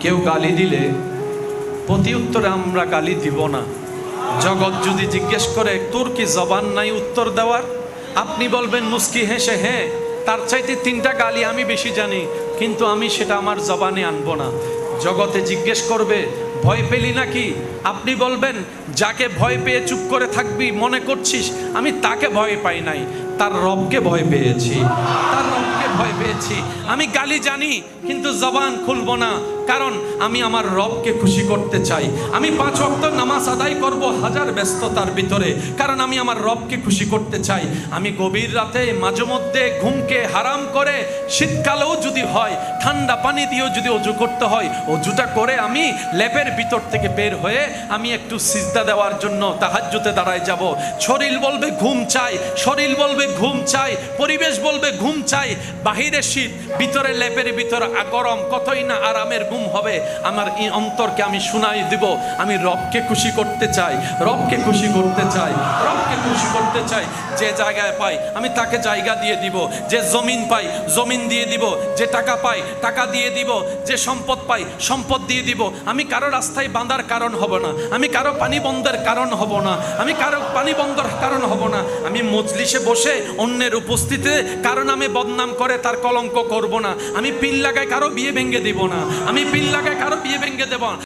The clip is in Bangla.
কেউ গালি দিলে প্রতি উত্তরে আমরা গালি দিব না। জগৎ যদি জিজ্ঞেস করে তোর কি জবান নাই উত্তর দেওয়ার, আপনি বলবেন মুস্কি হেসে হ্যাঁ, তার চাইতে 3টা গালি আমি বেশি জানি, কিন্তু আমি সেটা আমার জবানে আনবো না। জগতে জিজ্ঞেস করবে ভয় পেলি নাকি, আপনি বলবেন যাকে ভয় পেয়ে চুপ করে থাকবি মনে করছিস আমি তাকে ভয় পাই নাই, তার রবকে ভয় পেয়েছি, তার রবকে ভয় পেয়েছি। আমি গালি জানি কিন্তু জবান খুলবো না, কারণ আমি আমার রবকে খুশি করতে চাই। আমি 5 ওয়াক্ত নামাজ আদায় করব হাজার ব্যস্ততার ভিতরে, কারণ আমি আমার রবকে খুশি করতে চাই। আমি গভীর রাতে মাঝে মধ্যে ঘুমকে হারাম করে, শীতকালেও যদি হয় ঠান্ডা পানি দিয়েও যদি অজু করতে হয়, অজুটা করে আমি ল্যাপের ভিতর থেকে বের হয়ে আমি একটু সিজদা দেওয়ার জন্য তাহাজ্জুদে দাঁড়ায় যাব। শরীর বলবে ঘুম চাই, শরীর বলবে ঘুম চাই, পরিবেশ বলবে ঘুম চাই। বাহিরে শীত, ভিতরে ল্যাপের ভিতর গরম, কতই না আরামের ঘুম হবে। আমার এই অন্তরকে আমি শুনাই দিব আমি রবকে খুশি করতে চাই, রবকে খুশি করতে চাই, রবকে খুশি করতে চাই। যে জায়গায় পাই আমি তাকে জায়গা দিয়ে দিব, যে জমিন পাই জমিন দিয়ে দিব, যে টাকা পাই টাকা দিয়ে দিব, যে সম্পদ পাই সম্পদ দিয়ে দিব। আমি কারো রাস্তায় বাঁধার কারণ হব না, আমি কারো পানি বন্ধের কারণ হব না, আমি কারো পানি বন্ধের কারণ হব না। আমি মজলিসে বসে অন্যের উপস্থিতিতে কারণ আমি বদনাম করে তার কলঙ্ক করব না। আমি পিল লাগায় কারো বিয়ে ভেঙে দিব না, আমি পিল লাগায় কারো বিয়ে ভেঙে দেব না।